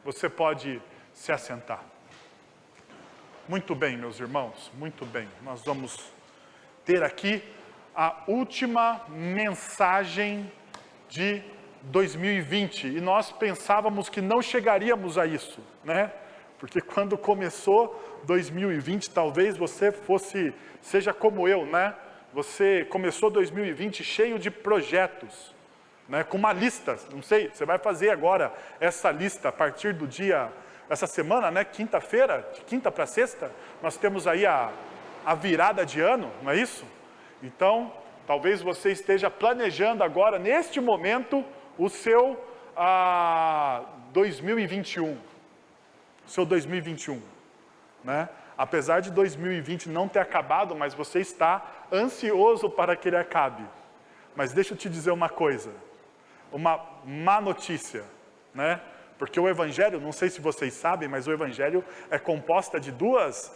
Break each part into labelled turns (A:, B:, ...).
A: Você pode se assentar. Muito bem, meus irmãos, muito bem. Nós vamos ter aqui a última mensagem de 2020. E nós pensávamos que não chegaríamos a isso, né? Porque quando começou 2020, talvez você seja como eu, né? Você começou 2020 cheio de projetos, né? Com uma lista, não sei, você vai fazer agora essa lista a partir do dia, essa semana, né? Quinta-feira, de quinta para sexta, nós temos aí a virada de ano, não é isso? Então, talvez você esteja planejando agora, neste momento, o seu 2021. O seu 2021, né? Apesar de 2020 não ter acabado, mas você está ansioso para que ele acabe. Mas deixa eu te dizer uma coisa, uma má notícia, né? Porque o Evangelho, não sei se vocês sabem, mas o Evangelho é composta de duas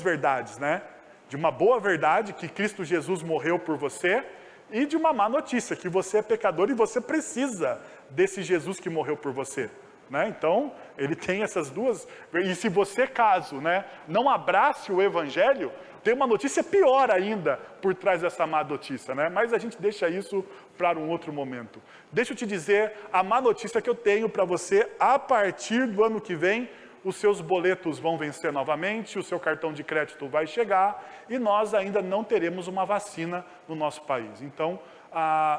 A: verdades, né? De uma boa verdade, que Cristo Jesus morreu por você, e de uma má notícia, que você é pecador e você precisa desse Jesus que morreu por você. Né? Então, ele tem essas duas, e se você, caso, né, não abrace o Evangelho, tem uma notícia pior ainda por trás dessa má notícia, né? Mas a gente deixa isso para um outro momento. Deixa eu te dizer a má notícia que eu tenho para você: a partir do ano que vem, os seus boletos vão vencer novamente, o seu cartão de crédito vai chegar, e nós ainda não teremos uma vacina no nosso país. Então,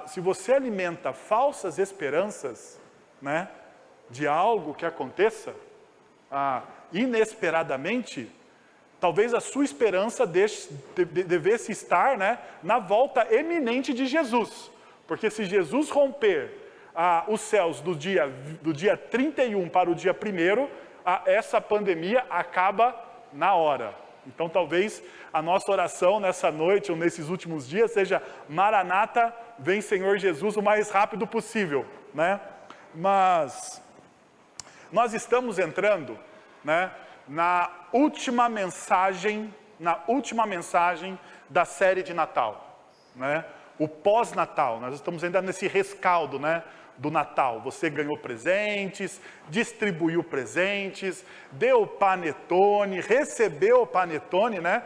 A: se você alimenta falsas esperanças, né, de algo que aconteça inesperadamente, talvez a sua esperança devesse estar, né, na volta eminente de Jesus. Porque se Jesus romper os céus do dia 31 para o dia 1º, essa pandemia acaba na hora. Então talvez a nossa oração nessa noite ou nesses últimos dias seja: Maranata, vem Senhor Jesus o mais rápido possível, né? Mas nós estamos entrando, né, na última mensagem da série de Natal, né? O pós-Natal. Nós estamos ainda nesse rescaldo, né, do Natal. Você ganhou presentes, distribuiu presentes, deu panetone, recebeu o panetone, né?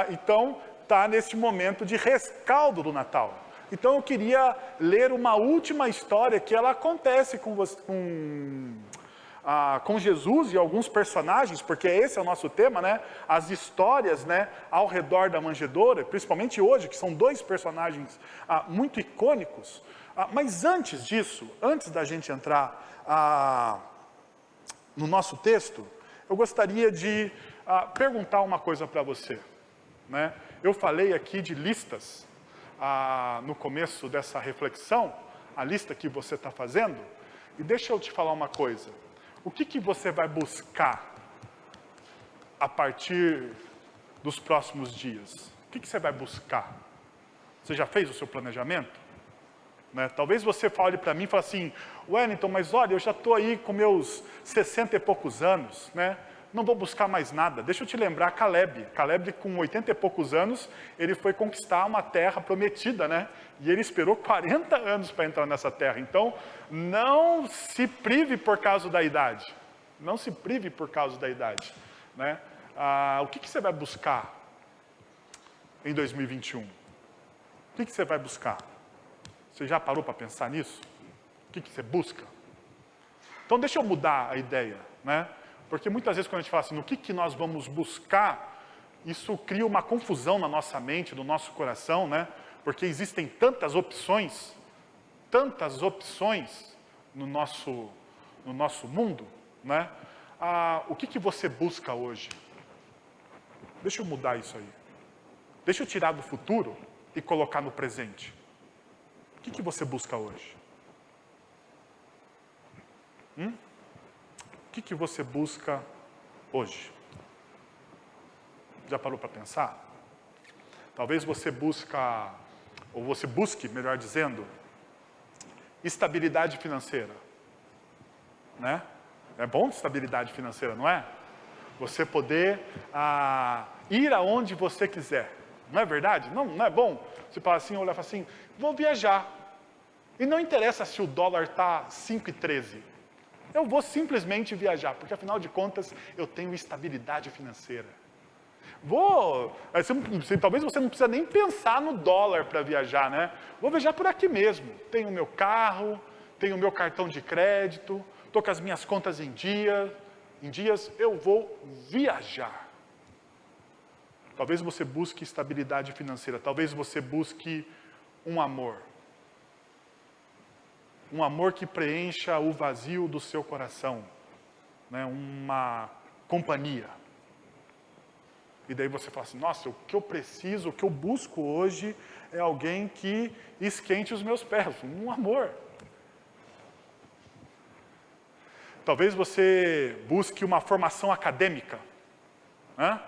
A: Então está nesse momento de rescaldo do Natal. Então eu queria ler uma última história que ela acontece com Jesus e alguns personagens, porque esse é o nosso tema, né? As histórias, né, ao redor da manjedoura, principalmente hoje, que são dois personagens muito icônicos. Mas antes disso, antes da gente entrar no nosso texto, eu gostaria de perguntar uma coisa para você, né? Eu falei aqui de listas no começo dessa reflexão, a lista que você está fazendo, e deixa eu te falar uma coisa. O que você vai buscar a partir dos próximos dias? O que você vai buscar? Você já fez o seu planejamento? Né? Talvez você fale para mim e fale assim: Wellington, mas olha, eu já estou aí com meus 60 e poucos anos, né? Não vou buscar mais nada. Deixa eu te lembrar Caleb. Caleb, com 80 e poucos anos, ele foi conquistar uma terra prometida, né? E ele esperou 40 anos para entrar nessa terra. Então, não se prive por causa da idade. Não se prive por causa da idade, né? O que você vai buscar em 2021? O que você vai buscar? Você já parou para pensar nisso? O que você busca? Então, deixa eu mudar a ideia, né? Porque muitas vezes quando a gente fala assim, no que nós vamos buscar, isso cria uma confusão na nossa mente, no nosso coração, né? Porque existem tantas opções no nosso mundo, né? O que você busca hoje? Deixa eu mudar isso aí. Deixa eu tirar do futuro e colocar no presente. O que você busca hoje? O que você busca hoje? Já parou para pensar? Talvez você busque, melhor dizendo, estabilidade financeira, né? É bom estabilidade financeira, não é? Você poder ir aonde você quiser, não é verdade? Não é bom? Você fala assim, olha assim, vou viajar. E não interessa se o dólar está 5,13. Eu vou simplesmente viajar, porque afinal de contas eu tenho estabilidade financeira. Talvez você não precisa nem pensar no dólar para viajar, né? Vou viajar por aqui mesmo. Tenho o meu carro, tenho o meu cartão de crédito, estou com as minhas contas em dias, eu vou viajar. Talvez você busque estabilidade financeira, talvez você busque um amor. Um amor que preencha o vazio do seu coração, né? Uma companhia. E daí você fala assim, nossa, o que eu preciso, o que eu busco hoje é alguém que esquente os meus pés, um amor. Talvez você busque uma formação acadêmica, né?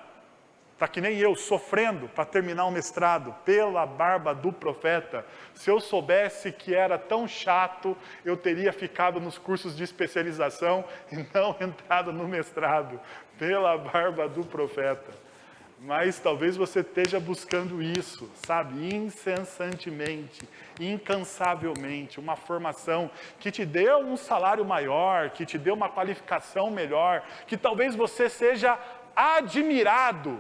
A: Está que nem eu, sofrendo para terminar um mestrado, pela barba do profeta. Se eu soubesse que era tão chato, eu teria ficado nos cursos de especialização e não entrado no mestrado, pela barba do profeta. Mas talvez você esteja buscando isso, sabe, incessantemente, incansavelmente, uma formação que te dê um salário maior, que te dê uma qualificação melhor, que talvez você seja admirado,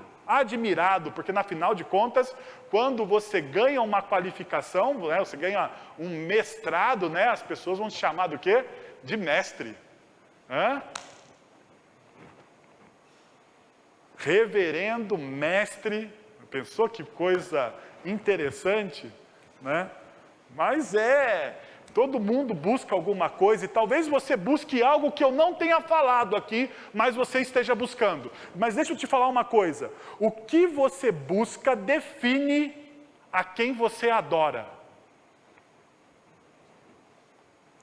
A: porque na final de contas, quando você ganha uma qualificação, né, você ganha um mestrado, né, as pessoas vão te chamar do quê? De mestre. Reverendo mestre, pensou que coisa interessante, né? Mas todo mundo busca alguma coisa, e talvez você busque algo que eu não tenha falado aqui, mas você esteja buscando. Mas deixa eu te falar uma coisa, o que você busca define a quem você adora.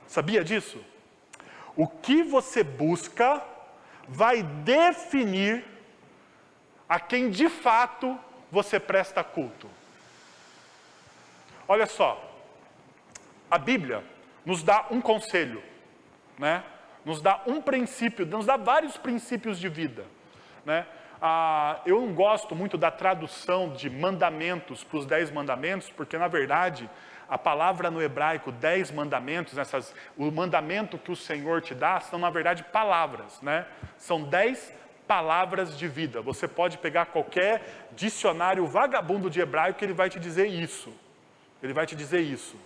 A: Sabia disso? O que você busca vai definir a quem de fato você presta culto. Olha só, a Bíblia nos dá um conselho, né? Nos dá um princípio, nos dá vários princípios de vida, né? Eu não gosto muito da tradução de mandamentos para os 10 mandamentos, porque na verdade a palavra no hebraico 10 mandamentos, o mandamento que o Senhor te dá, são na verdade palavras, né? São 10 palavras de vida. Você pode pegar qualquer dicionário vagabundo de hebraico que ele vai te dizer isso. Ele vai te dizer isso.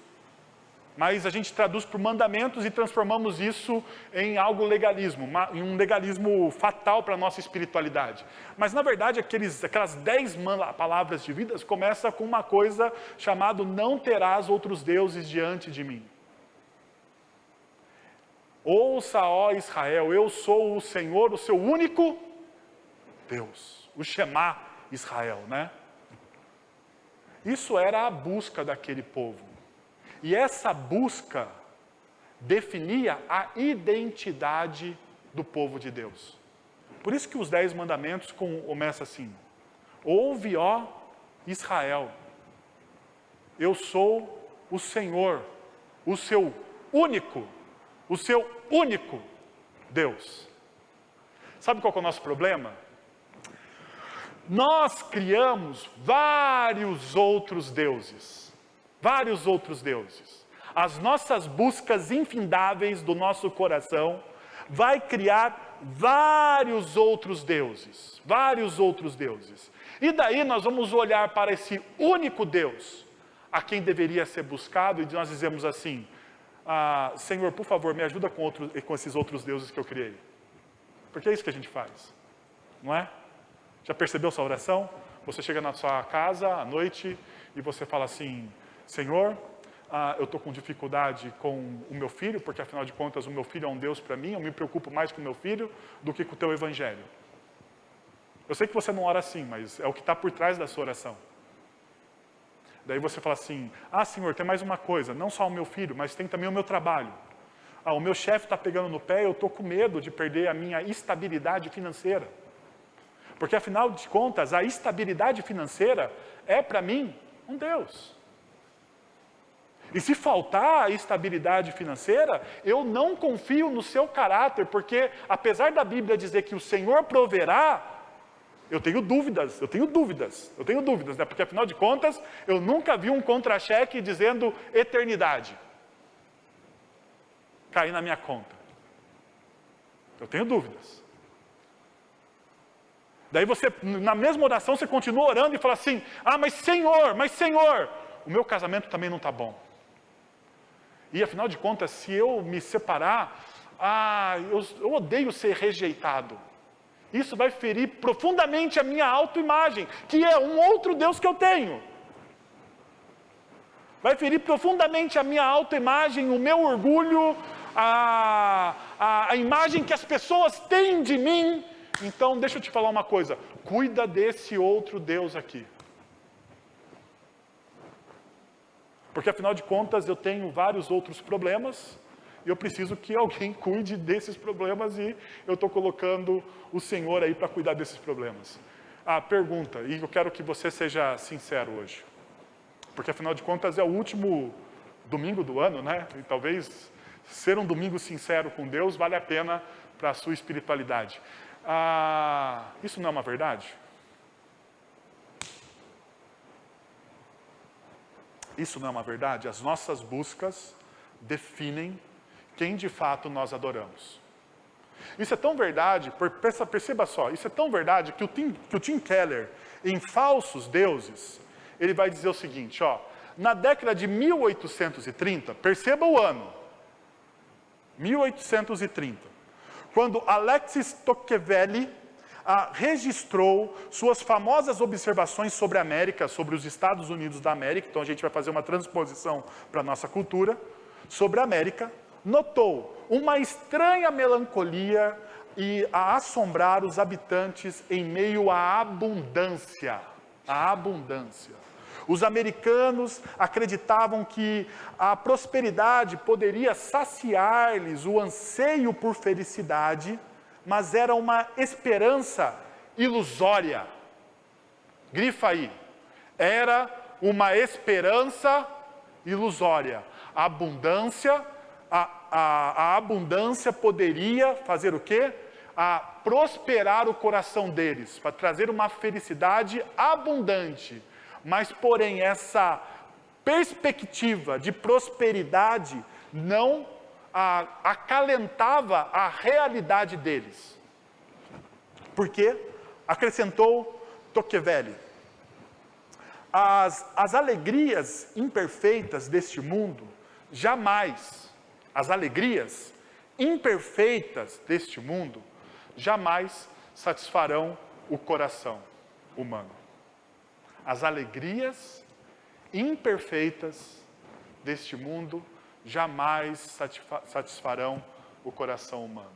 A: Mas a gente traduz por mandamentos e transformamos isso em algo legalismo, em um legalismo fatal para a nossa espiritualidade. Mas na verdade aquelas 10 palavras de vida começam com uma coisa chamada não terás outros deuses diante de mim. Ouça, ó Israel, eu sou o Senhor, o seu único Deus, o Shema Israel, né? Isso era a busca daquele povo. E essa busca definia a identidade do povo de Deus. Por isso que os 10 mandamentos começam assim: ouve, ó Israel, eu sou o Senhor, o seu único Deus. Sabe qual que é o nosso problema? Nós criamos vários outros deuses. As nossas buscas infindáveis do nosso coração vai criar vários outros deuses. E daí nós vamos olhar para esse único Deus, a quem deveria ser buscado, e nós dizemos assim: Senhor, por favor, me ajuda com esses outros deuses que eu criei. Porque é isso que a gente faz, não é? Já percebeu sua oração? Você chega na sua casa à noite e você fala assim: Senhor, eu estou com dificuldade com o meu filho, porque afinal de contas o meu filho é um Deus para mim, eu me preocupo mais com o meu filho do que com o teu evangelho. Eu sei que você não ora assim, mas é o que está por trás da sua oração. Daí você fala assim: Senhor, tem mais uma coisa, não só o meu filho, mas tem também o meu trabalho. O meu chefe está pegando no pé, eu estou com medo de perder a minha estabilidade financeira. Porque afinal de contas, a estabilidade financeira é para mim um Deus. E se faltar a estabilidade financeira, eu não confio no seu caráter, porque apesar da Bíblia dizer que o Senhor proverá, eu tenho dúvidas, né? Porque afinal de contas, eu nunca vi um contra-cheque dizendo eternidade cair na minha conta. Eu tenho dúvidas. Daí você, na mesma oração, você continua orando e fala assim, mas Senhor, o meu casamento também não está bom. E afinal de contas, se eu me separar, eu odeio ser rejeitado. Isso vai ferir profundamente a minha autoimagem, que é um outro Deus que eu tenho. Vai ferir profundamente a minha autoimagem, o meu orgulho, a imagem que as pessoas têm de mim. Então, deixa eu te falar uma coisa. Cuida desse outro Deus aqui. Porque, afinal de contas, eu tenho vários outros problemas. E eu preciso que alguém cuide desses problemas. E eu estou colocando o Senhor aí para cuidar desses problemas. Pergunta, e eu quero que você seja sincero hoje. Porque, afinal de contas, é o último domingo do ano, né? E talvez ser um domingo sincero com Deus vale a pena para a sua espiritualidade. Isso não é uma verdade? Isso não é uma verdade? As nossas buscas definem quem de fato nós adoramos. Isso é tão verdade, perceba só, isso é tão verdade que o Tim Keller, em Falsos Deuses, ele vai dizer o seguinte, na década de 1830, perceba o ano, 1830, quando Alexis Tocqueville registrou suas famosas observações sobre a América, sobre os Estados Unidos da América, então a gente vai fazer uma transposição para a nossa cultura, sobre a América, notou uma estranha melancolia e a assombrar os habitantes em meio à abundância. A abundância. Os americanos acreditavam que a prosperidade poderia saciar-lhes o anseio por felicidade, mas era uma esperança ilusória. Grifa aí. Era uma esperança ilusória. A abundância, a abundância poderia fazer o quê? Prosperar o coração deles, para trazer uma felicidade abundante. Mas, porém, essa perspectiva de prosperidade não acalentava a realidade deles. Por quê? Acrescentou Tocqueville. As alegrias imperfeitas deste mundo, as alegrias imperfeitas deste mundo, jamais satisfarão o coração humano. As alegrias imperfeitas deste mundo jamais satisfarão o coração humano.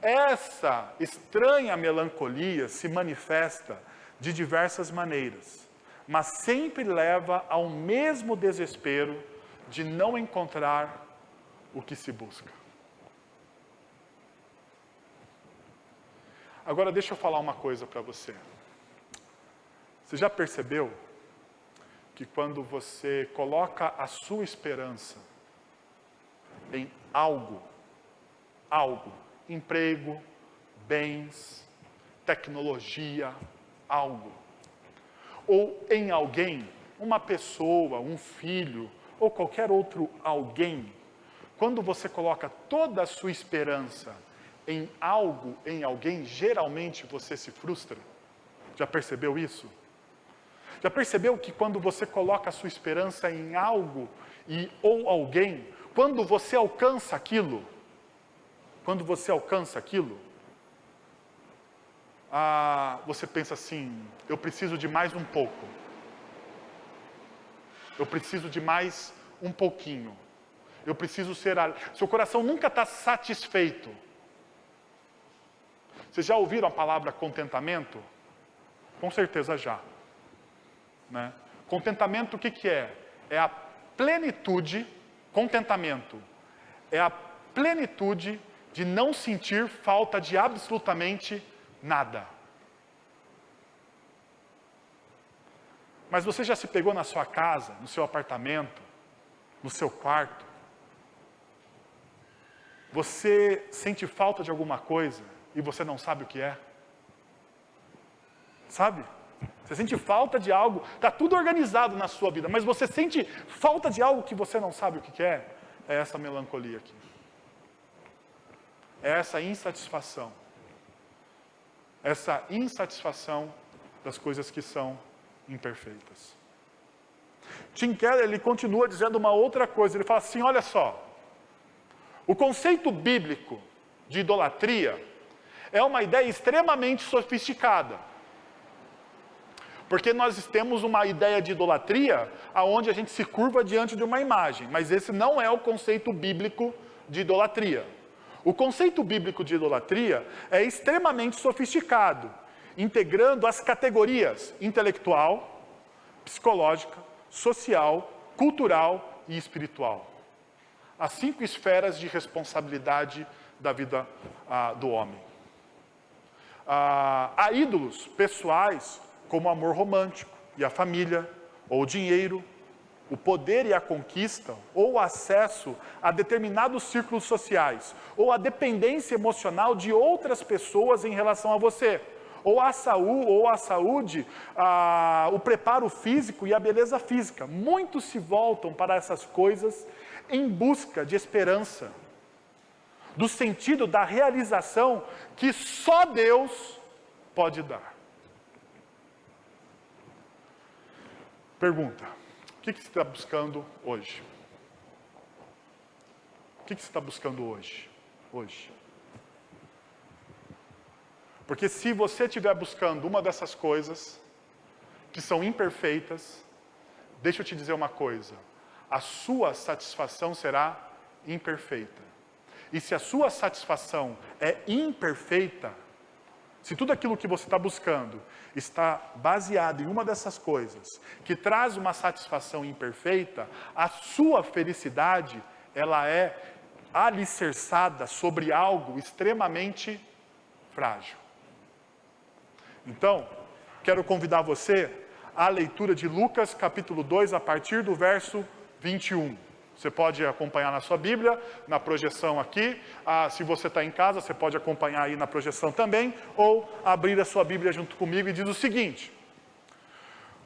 A: Essa estranha melancolia se manifesta de diversas maneiras, mas sempre leva ao mesmo desespero de não encontrar o que se busca. Agora deixa eu falar uma coisa para você. Você já percebeu que quando você coloca a sua esperança em algo, emprego, bens, tecnologia, algo, ou em alguém, uma pessoa, um filho, ou qualquer outro alguém, quando você coloca toda a sua esperança em algo, em alguém, geralmente você se frustra. Já percebeu isso? Já percebeu que quando você coloca a sua esperança em algo ou alguém, quando você alcança aquilo, você pensa assim, eu preciso de mais um pouco. Eu preciso de mais um pouquinho. Eu preciso ser... Seu coração nunca está satisfeito. Vocês já ouviram a palavra contentamento? Com certeza já. Né? Contentamento o que é? É a plenitude, contentamento, é a plenitude de não sentir falta de absolutamente nada. Mas você já se pegou na sua casa, no seu apartamento, no seu quarto? Você sente falta de alguma coisa e você não sabe o que é? Sabe? Você sente falta de algo, está tudo organizado na sua vida, mas você sente falta de algo que você não sabe o que é? É essa melancolia aqui. é essa insatisfação. Essa insatisfação das coisas que são imperfeitas. Tim Keller, ele continua dizendo uma outra coisa. Ele fala assim, olha só. O conceito bíblico de idolatria é uma ideia extremamente sofisticada. Porque nós temos uma ideia de idolatria onde a gente se curva diante de uma imagem. Mas esse não é o conceito bíblico de idolatria. O conceito bíblico de idolatria é extremamente sofisticado, integrando as categorias intelectual, psicológica, social, cultural e espiritual. As 5 esferas de responsabilidade da vida do homem. Há ídolos pessoais, como o amor romântico e a família, ou o dinheiro, o poder e a conquista, ou o acesso a determinados círculos sociais, ou a dependência emocional de outras pessoas em relação a você, ou a saúde, o preparo físico e a beleza física. Muitos se voltam para essas coisas em busca de esperança, do sentido da realização que só Deus pode dar. Pergunta: o que você está buscando hoje? O que você está buscando hoje? Porque se você estiver buscando uma dessas coisas, que são imperfeitas, deixa eu te dizer uma coisa, a sua satisfação será imperfeita. E se a sua satisfação é imperfeita, se tudo aquilo que você está buscando está baseado em uma dessas coisas, que traz uma satisfação imperfeita, a sua felicidade, ela é alicerçada sobre algo extremamente frágil. Então, quero convidar você à leitura de Lucas capítulo 2, a partir do verso 21. Você pode acompanhar na sua Bíblia, na projeção aqui. Se você está em casa, você pode acompanhar aí na projeção também, ou abrir a sua Bíblia junto comigo, e diz o seguinte: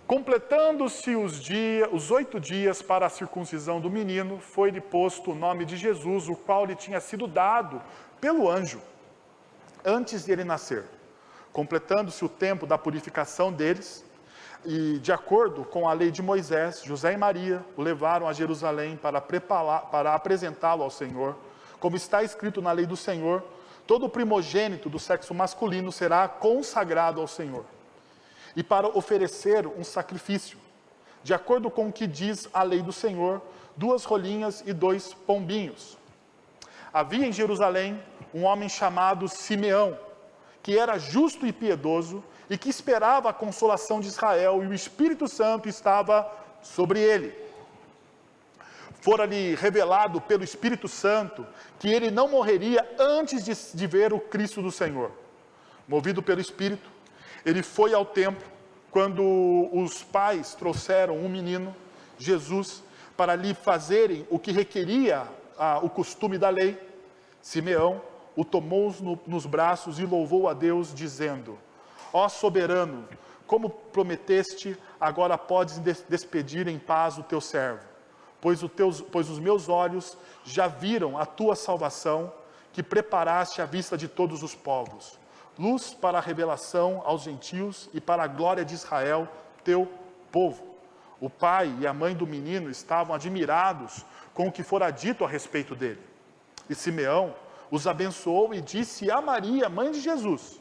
A: completando-se os 8 dias para a circuncisão do menino, foi-lhe posto o nome de Jesus, o qual lhe tinha sido dado pelo anjo, antes de ele nascer. Completando-se o tempo da purificação deles, e de acordo com a lei de Moisés, José e Maria o levaram a Jerusalém para apresentá-lo ao Senhor. Como está escrito na lei do Senhor, todo primogênito do sexo masculino será consagrado ao Senhor, e para oferecer um sacrifício, de acordo com o que diz a lei do Senhor, 2 rolinhas e 2 pombinhos. Havia em Jerusalém um homem chamado Simeão, que era justo e piedoso, e que esperava a consolação de Israel, e o Espírito Santo estava sobre ele. Fora-lhe revelado pelo Espírito Santo que ele não morreria antes de ver o Cristo do Senhor. Movido pelo Espírito, ele foi ao templo, quando os pais trouxeram um menino, Jesus, para lhe fazerem o que requeria o costume da lei. Simeão o tomou nos braços e louvou a Deus, dizendo: ó soberano, como prometeste, agora podes despedir em paz o teu servo, pois os meus olhos já viram a tua salvação, que preparaste à vista de todos os povos, luz para a revelação aos gentios e para a glória de Israel, teu povo. O pai e a mãe do menino estavam admirados com o que fora dito a respeito dele. E Simeão os abençoou e disse a Maria, mãe de Jesus: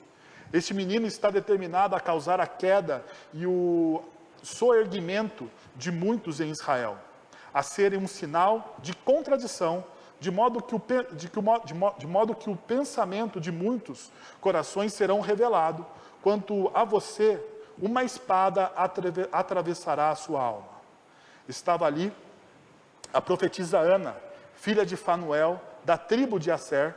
A: este menino está determinado a causar a queda e o soerguimento de muitos em Israel, a serem um sinal de contradição, de modo que o pensamento de muitos corações serão revelado. Quanto a você, uma espada atravessará a sua alma. Estava ali a profetisa Ana, filha de Fanuel, da tribo de Asser.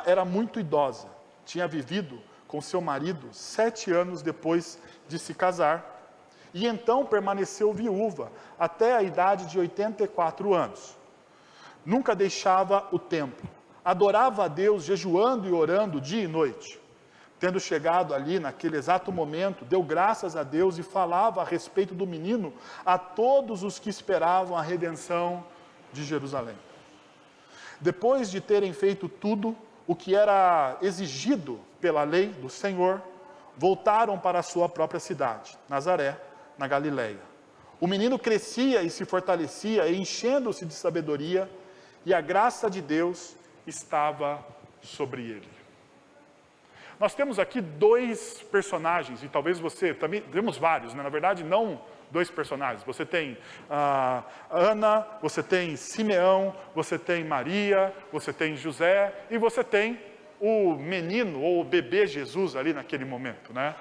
A: Era muito idosa, tinha vivido com seu marido 7 anos depois de se casar, e então permaneceu viúva até a idade de 84 anos. Nunca deixava o templo, adorava a Deus jejuando e orando dia e noite. Tendo chegado ali naquele exato momento, deu graças a Deus e falava a respeito do menino a todos os que esperavam a redenção de Jerusalém. Depois de terem feito tudo o que era exigido pela lei do Senhor, voltaram para a sua própria cidade, Nazaré, na Galileia. O menino crescia e se fortalecia, enchendo-se de sabedoria, e a graça de Deus estava sobre ele. Nós temos aqui dois personagens, e talvez você também, temos vários, né? Na verdade não dois personagens. Você tem Ana, você tem Simeão, você tem Maria, você tem José, e você tem o menino ou o bebê Jesus ali naquele momento, né?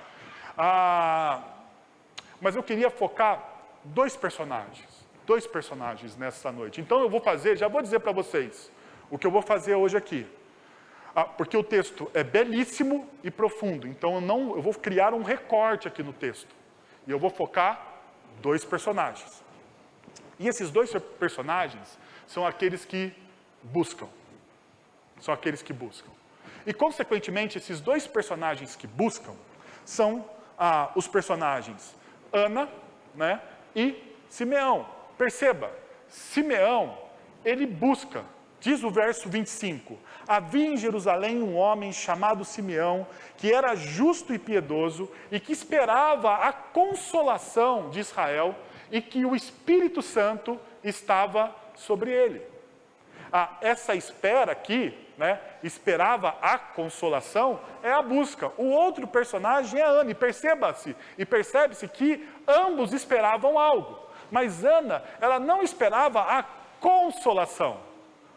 A: Mas eu queria focar dois personagens nessa noite. Então eu vou fazer, já vou dizer para vocês, o que eu vou fazer hoje aqui. Porque o texto é belíssimo e profundo, então eu vou criar um recorte aqui no texto. E eu vou focar dois personagens. E esses dois personagens são aqueles que buscam. São aqueles que buscam. E, consequentemente, esses dois personagens que buscam são os personagens Ana, né, e Simeão. Perceba, Simeão, ele busca. Diz o verso 25, havia em Jerusalém um homem chamado Simeão, que era justo e piedoso, e que esperava a consolação de Israel, e que o Espírito Santo estava sobre ele. Essa espera aqui, né, esperava a consolação, é a busca. O outro personagem é Ana, e percebe-se que ambos esperavam algo. Mas Ana, ela não esperava a consolação.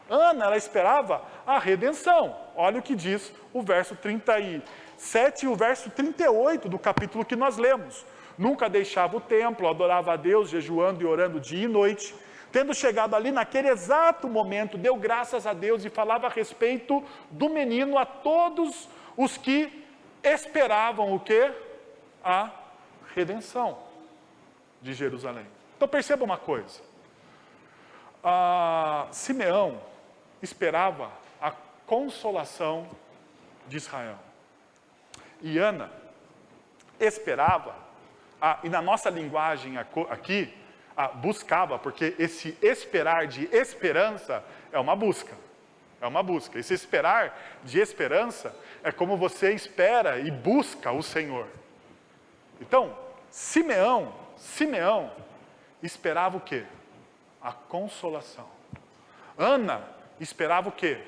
A: Ana, ela esperava a redenção. Olha o que diz o verso 37 e o verso 38 do capítulo que nós lemos. Nunca deixava o templo, adorava a Deus, jejuando e orando dia e noite. Tendo chegado ali naquele exato momento, deu graças a Deus e falava a respeito do menino a todos os que esperavam o quê? A redenção de Jerusalém. Então perceba uma coisa. Simeão esperava a consolação de Israel. E Ana esperava, e na nossa linguagem aqui, buscava, porque esse esperar de esperança é uma busca. É uma busca. Esse esperar de esperança é como você espera e busca o Senhor. Então, Simeão esperava o quê? A consolação. Ana esperava o quê?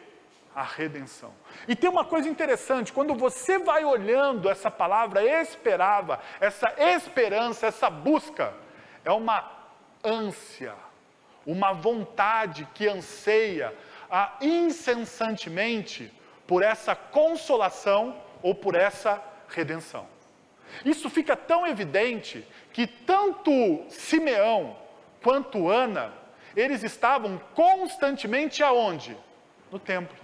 A: A redenção. E tem uma coisa interessante, quando você vai olhando essa palavra esperava, essa esperança, essa busca, é uma ânsia, uma vontade que anseia incessantemente por essa consolação ou por essa redenção. Isso fica tão evidente que tanto Simeão quanto Ana, eles estavam constantemente aonde? No templo.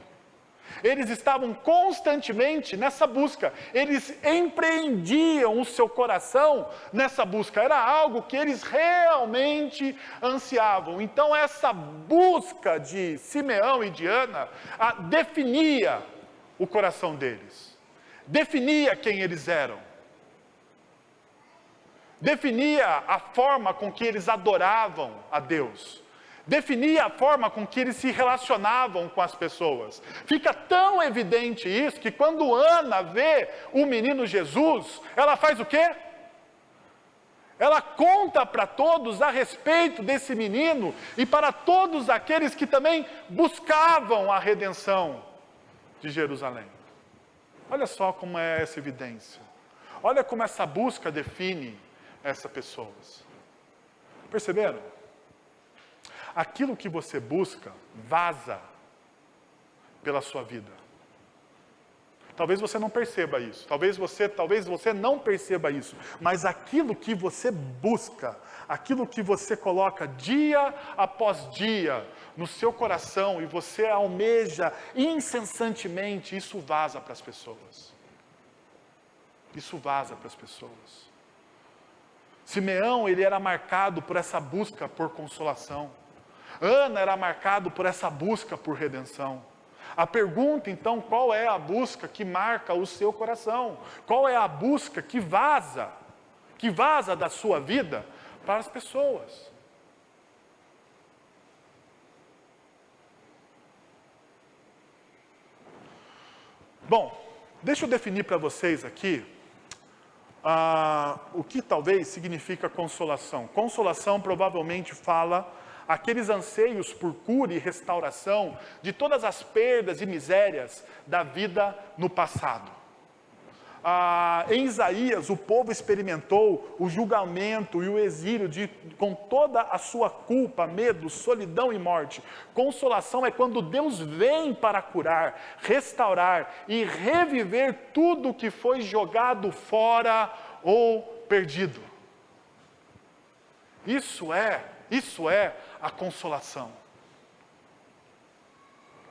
A: Eles estavam constantemente nessa busca. Eles empreendiam o seu coração nessa busca. Era algo que eles realmente ansiavam. Então essa busca de Simeão e de Ana definia o coração deles. Definia quem eles eram. Definia a forma com que eles adoravam a Deus. Definia a forma com que eles se relacionavam com as pessoas. Fica tão evidente isso que quando Ana vê o menino Jesus, ela faz o quê? Ela conta para todos a respeito desse menino e para todos aqueles que também buscavam a redenção de Jerusalém. Olha só como é essa evidência. Olha como essa busca define essas pessoas. Perceberam? Aquilo que você busca vaza pela sua vida. Talvez você não perceba isso. Talvez você não perceba isso. Mas aquilo que você busca, aquilo que você coloca dia após dia no seu coração e você almeja incessantemente, isso vaza para as pessoas. Isso vaza para as pessoas. Simeão, ele era marcado por essa busca por consolação. Ana era marcado por essa busca por redenção. A pergunta, então, qual é a busca que marca o seu coração? Qual é a busca que vaza da sua vida para as pessoas? Bom, deixa eu definir para vocês aqui o que talvez significa consolação. Consolação provavelmente fala aqueles anseios por cura e restauração de todas as perdas e misérias da vida no passado. Em Isaías, o povo experimentou o julgamento e o exílio com toda a sua culpa, medo, solidão e morte. Consolação é quando Deus vem para curar, restaurar e reviver tudo que foi jogado fora ou perdido. Isso é a consolação.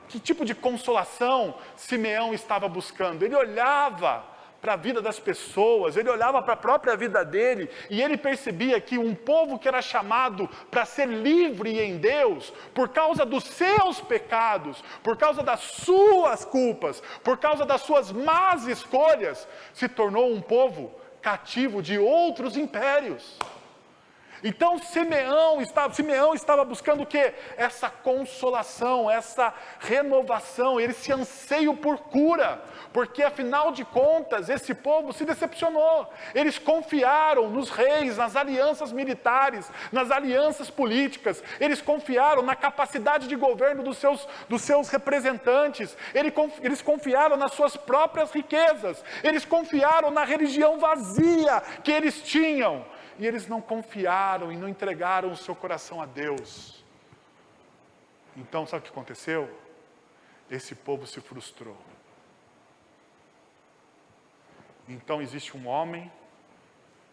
A: Que tipo de consolação Simeão estava buscando? Ele olhava para a vida das pessoas, ele olhava para a própria vida dele, e ele percebia que um povo que era chamado para ser livre em Deus, por causa dos seus pecados, por causa das suas culpas, por causa das suas más escolhas, se tornou um povo cativo de outros impérios. Então Simeão estava buscando o quê? Essa consolação, essa renovação, esse anseio por cura, porque afinal de contas esse povo se decepcionou. Eles confiaram nos reis, nas alianças militares, nas alianças políticas, eles confiaram na capacidade de governo dos seus representantes, eles confiaram nas suas próprias riquezas, eles confiaram na religião vazia que eles tinham. E eles não confiaram e não entregaram o seu coração a Deus. Então, sabe o que aconteceu? Esse povo se frustrou. Então, existe um homem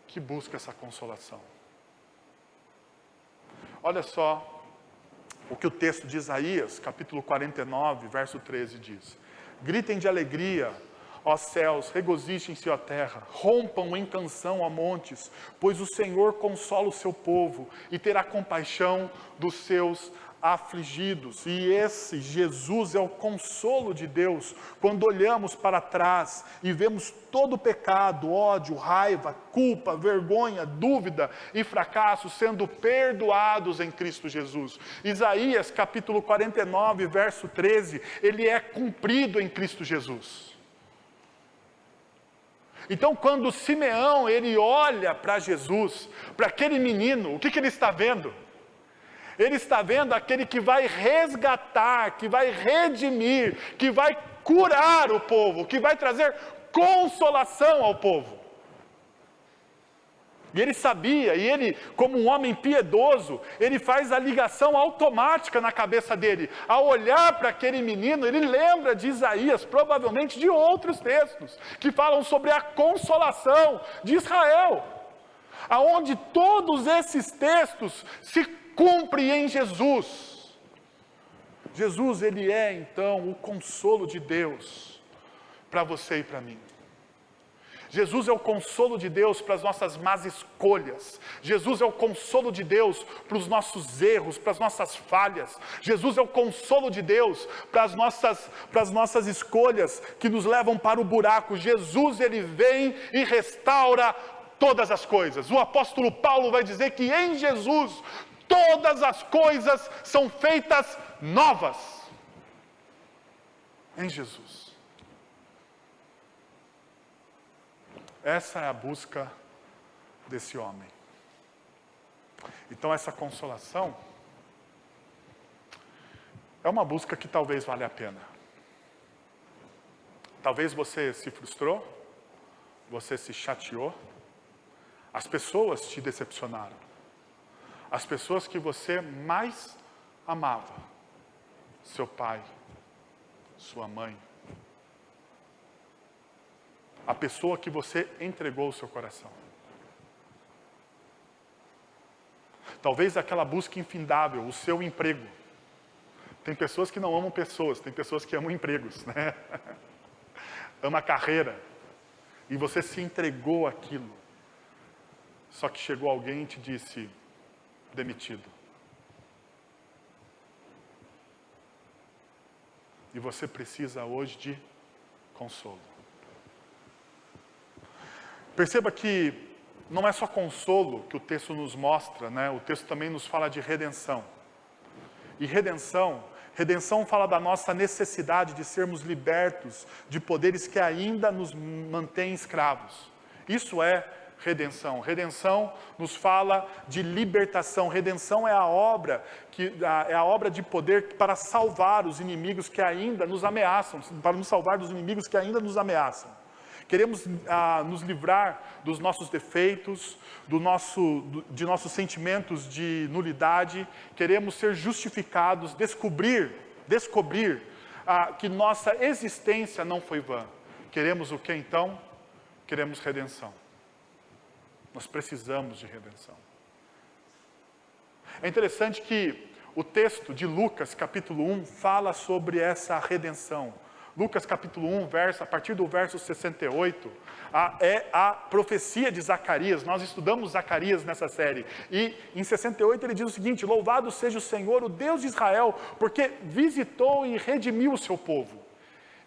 A: que busca essa consolação. Olha só o que o texto de Isaías, capítulo 49, verso 13 diz. Gritem de alegria, ó céus, regozijem-se, ó terra, rompam em canção, ó montes, pois o Senhor consola o seu povo e terá compaixão dos seus afligidos. E esse Jesus é o consolo de Deus, quando olhamos para trás e vemos todo o pecado, ódio, raiva, culpa, vergonha, dúvida e fracasso sendo perdoados em Cristo Jesus. Isaías capítulo 49, verso 13, ele é cumprido em Cristo Jesus. Então, quando Simeão, ele olha para Jesus, para aquele menino, o que ele está vendo? Ele está vendo aquele que vai resgatar, que vai redimir, que vai curar o povo, que vai trazer consolação ao povo. E ele sabia, e ele, como um homem piedoso, ele faz a ligação automática na cabeça dele. Ao olhar para aquele menino, ele lembra de Isaías, provavelmente de outros textos, que falam sobre a consolação de Israel. Aonde todos esses textos se cumprem em Jesus. Jesus, ele é então o consolo de Deus para você e para mim. Jesus é o consolo de Deus para as nossas más escolhas. Jesus é o consolo de Deus para os nossos erros, para as nossas falhas. Jesus é o consolo de Deus para as nossas escolhas que nos levam para o buraco. Jesus, ele vem e restaura todas as coisas. O apóstolo Paulo vai dizer que em Jesus todas as coisas são feitas novas. Em Jesus. Essa é a busca desse homem. Então essa consolação é uma busca que talvez valha a pena. Talvez você se frustrou, você se chateou, as pessoas te decepcionaram. As pessoas que você mais amava, seu pai, sua mãe, a pessoa que você entregou o seu coração. Talvez aquela busca infindável, o seu emprego. Tem pessoas que não amam pessoas, tem pessoas que amam empregos, né? Ama a carreira. E você se entregou àquilo. Só que chegou alguém e te disse, demitido. E você precisa hoje de consolo. Perceba que não é só consolo que o texto nos mostra, né? O texto também nos fala de redenção. E redenção Redenção fala da nossa necessidade de sermos libertos de poderes que ainda nos mantêm escravos. Isso é redenção. Redenção nos fala de libertação. Redenção é a obra de poder para salvar os inimigos que ainda nos ameaçam, para nos salvar dos inimigos que ainda nos ameaçam. Queremos nos livrar dos nossos defeitos, de nossos sentimentos de nulidade. Queremos ser justificados, descobrir que nossa existência não foi vã. Queremos o que então? Queremos redenção. Nós precisamos de redenção. É interessante que o texto de Lucas, capítulo 1, fala sobre essa redenção. Lucas capítulo 1, a partir do verso 68, é a profecia de Zacarias. Nós estudamos Zacarias nessa série. E em 68 ele diz o seguinte: louvado seja o Senhor, o Deus de Israel, porque visitou e redimiu o seu povo.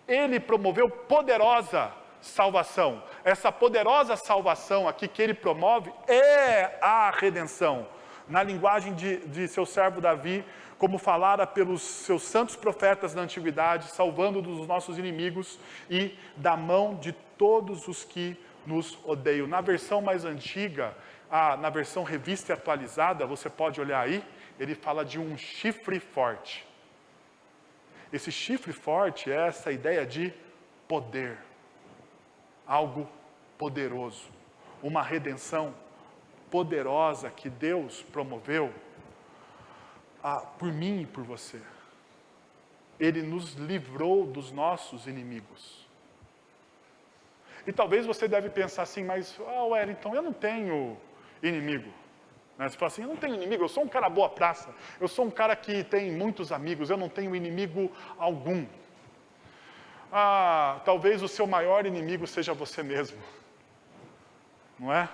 A: Ele promoveu poderosa salvação. Essa poderosa salvação aqui que ele promove é a redenção. Na linguagem de seu servo Davi, como falara pelos seus santos profetas da antiguidade, salvando dos nossos inimigos e da mão de todos os que nos odeiam. Na versão mais antiga, na versão revista e atualizada, você pode olhar aí, ele fala de um chifre forte. Esse chifre forte é essa ideia de poder, algo poderoso, uma redenção poderosa que Deus promoveu por mim e por você. Ele nos livrou dos nossos inimigos. E talvez você deve pensar assim, mas, Wellington, eu não tenho inimigo. Você fala assim, eu não tenho inimigo, eu sou um cara boa praça, eu sou um cara que tem muitos amigos, eu não tenho inimigo algum. Talvez o seu maior inimigo seja você mesmo. Não é?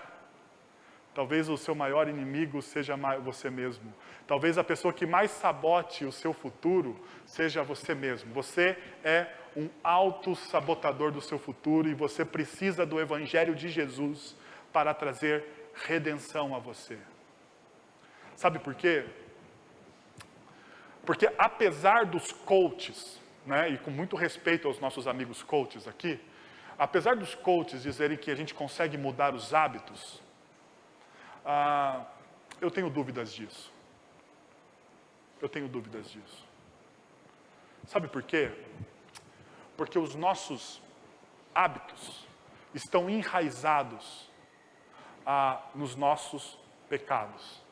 A: Talvez o seu maior inimigo seja você mesmo. Talvez a pessoa que mais sabote o seu futuro seja você mesmo. Você é um autossabotador do seu futuro e você precisa do Evangelho de Jesus para trazer redenção a você. Sabe por quê? Porque apesar dos coaches, e com muito respeito aos nossos amigos coaches aqui, apesar dos coaches dizerem que a gente consegue mudar os hábitos, eu tenho dúvidas disso. Sabe por quê? Porque os nossos hábitos estão enraizados nos nossos pecados.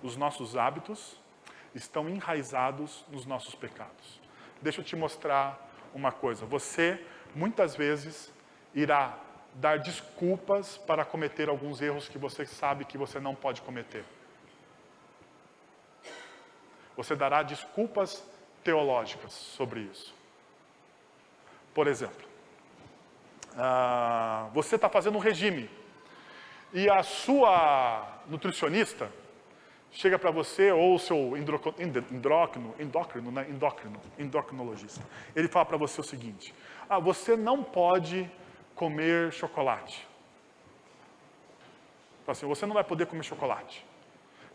A: Os nossos hábitos estão enraizados nos nossos pecados. Deixa eu te mostrar uma coisa. Você, muitas vezes, irá dar desculpas para cometer alguns erros que você sabe que você não pode cometer. Você dará desculpas teológicas sobre isso. Por exemplo, você está fazendo um regime e a sua nutricionista chega para você, ou o seu endocrinologista, ele fala para você o seguinte: você não pode comer chocolate. Assim, você não vai poder comer chocolate.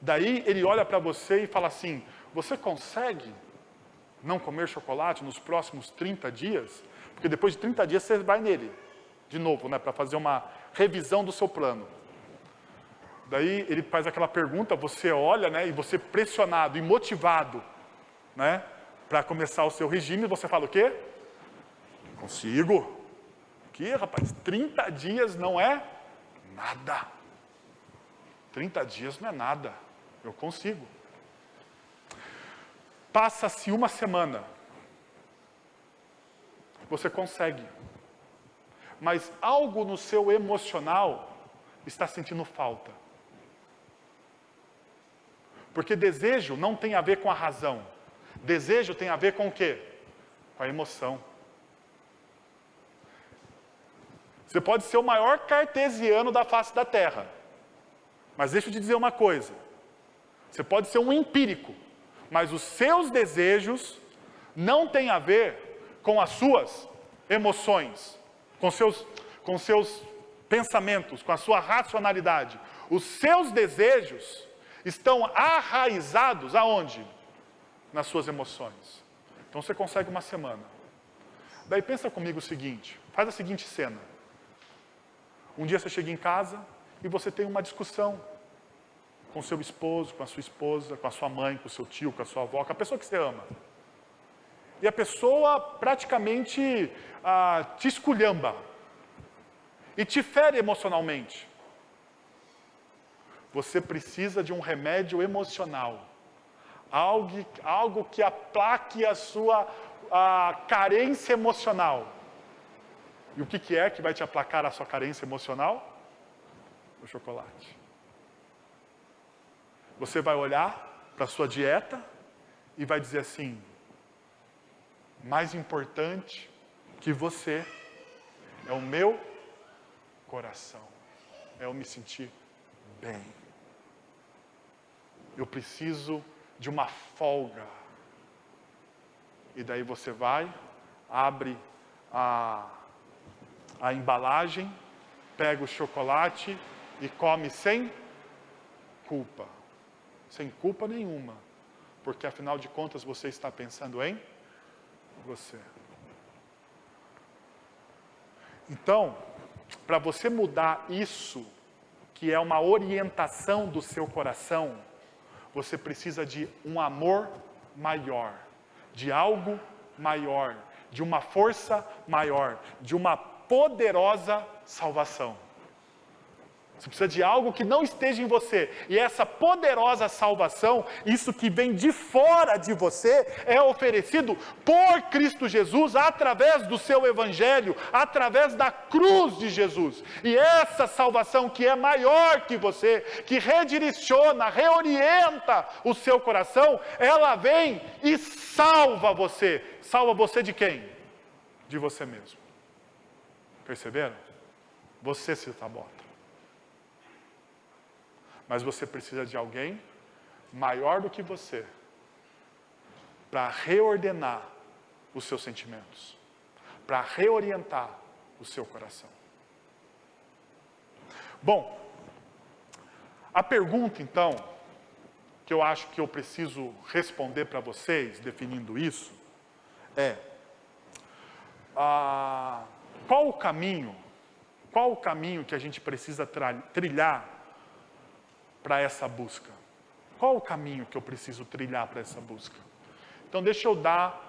A: Daí ele olha para você e fala assim: você consegue não comer chocolate nos próximos 30 dias? Porque depois de 30 dias você vai nele, de novo, para fazer uma revisão do seu plano. Daí ele faz aquela pergunta, você olha, e você pressionado e motivado, para começar o seu regime, você fala o quê? Consigo. Que, rapaz, 30 dias não é nada. 30 dias não é nada. Eu consigo. Passa-se uma semana. Você consegue. Mas algo no seu emocional está sentindo falta. Porque desejo não tem a ver com a razão. Desejo tem a ver com o quê? Com a emoção. Você pode ser o maior cartesiano da face da Terra. Mas deixa eu te dizer uma coisa. Você pode ser um empírico. Mas os seus desejos não têm a ver com as suas emoções. Com seus pensamentos, com a sua racionalidade. Os seus desejos estão arraizados aonde? nas suas emoções. Então você consegue uma semana. Daí pensa comigo o seguinte, faz a seguinte cena. Um dia você chega em casa e você tem uma discussão com seu esposo, com a sua esposa, com a sua mãe, com o seu tio, com a sua avó, com a pessoa que você ama. E a pessoa praticamente te esculhamba e te fere emocionalmente. Você precisa de um remédio emocional. Algo que aplaque a sua carência emocional. E o que é que vai te aplacar a sua carência emocional? O chocolate. Você vai olhar para a sua dieta e vai dizer assim, mais importante que você é o meu coração. É eu me sentir bem. Eu preciso de uma folga. E daí você vai, abre a embalagem, pega o chocolate e come sem culpa. Sem culpa nenhuma. Porque afinal de contas você está pensando em você. Então, para você mudar isso, que é uma orientação do seu coração, você precisa de um amor maior, de algo maior, de uma força maior, de uma poderosa salvação. Você precisa de algo que não esteja em você. E essa poderosa salvação, isso que vem de fora de você, é oferecido por Cristo Jesus, através do seu Evangelho, através da cruz de Jesus. E essa salvação que é maior que você, que redireciona, reorienta o seu coração, ela vem e salva você. Salva você de quem? De você mesmo. Perceberam? Você se sabota. Mas você precisa de alguém maior do que você para reordenar os seus sentimentos, para reorientar o seu coração. Bom, a pergunta então, que eu acho que eu preciso responder para vocês, definindo isso, é: qual o caminho que a gente precisa trilhar para essa busca? Qual o caminho que eu preciso trilhar para essa busca? Então deixa eu dar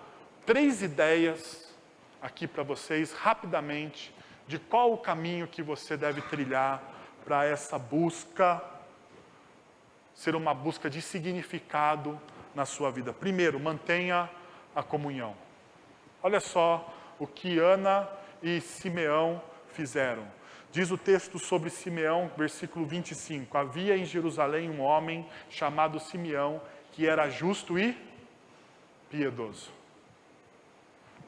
A: 3 ideias aqui para vocês, rapidamente, de qual o caminho que você deve trilhar para essa busca ser uma busca de significado na sua vida. Primeiro, mantenha a comunhão. Olha só o que Ana e Simeão fizeram. Diz o texto sobre Simeão, versículo 25. Havia em Jerusalém um homem chamado Simeão, que era justo e piedoso.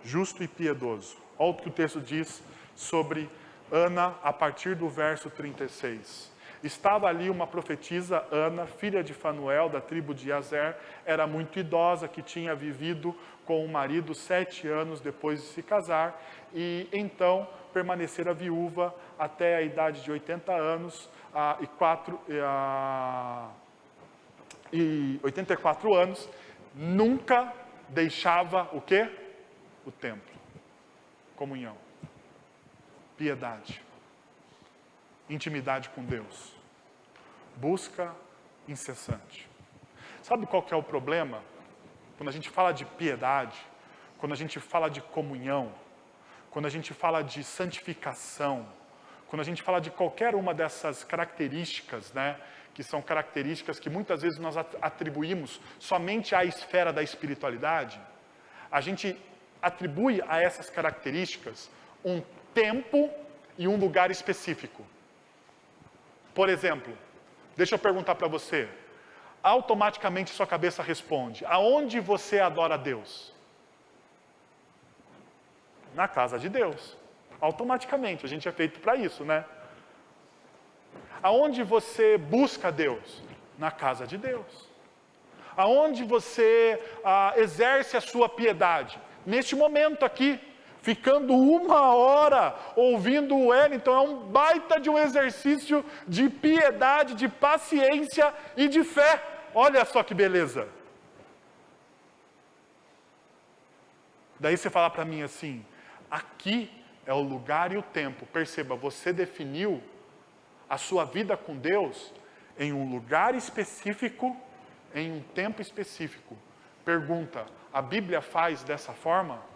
A: Justo e piedoso. Olha o que o texto diz sobre Ana, a partir do verso 36. Estava ali uma profetisa, Ana, filha de Fanuel, da tribo de Azer, era muito idosa, que tinha vivido com o marido 7 anos depois de se casar, e então permanecera viúva até a idade de 80 anos e 84 anos, nunca deixava o quê? O templo. Comunhão. Piedade. Intimidade com Deus. Busca incessante. Sabe qual que é o problema? Quando a gente fala de piedade, quando a gente fala de comunhão, quando a gente fala de santificação, quando a gente fala de qualquer uma dessas características, né, que são características que muitas vezes nós atribuímos somente à esfera da espiritualidade, a gente atribui a essas características um tempo e um lugar específico. Por exemplo, deixa eu perguntar para você, automaticamente sua cabeça responde, aonde você adora a Deus? Na casa de Deus. Automaticamente, a gente é feito para isso, né? Aonde você busca Deus? Na casa de Deus. Aonde você exerce a sua piedade? Neste momento aqui, ficando 1 hora ouvindo o Wellington, é um baita de um exercício de piedade, de paciência e de fé. Olha só que beleza. Daí você fala para mim assim, aqui é o lugar e o tempo. Perceba, você definiu a sua vida com Deus em um lugar específico, em um tempo específico. Pergunta, a Bíblia faz dessa forma?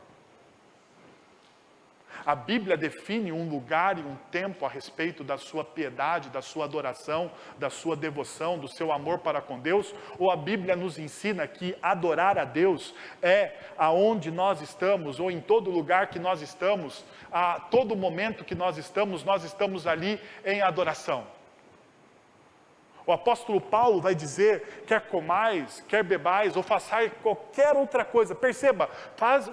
A: A Bíblia define um lugar e um tempo a respeito da sua piedade, da sua adoração, da sua devoção, do seu amor para com Deus? Ou a Bíblia nos ensina que adorar a Deus é aonde nós estamos, ou em todo lugar que nós estamos, a todo momento que nós estamos ali em adoração? O apóstolo Paulo vai dizer, quer comais, quer bebais, ou façais qualquer outra coisa. Perceba,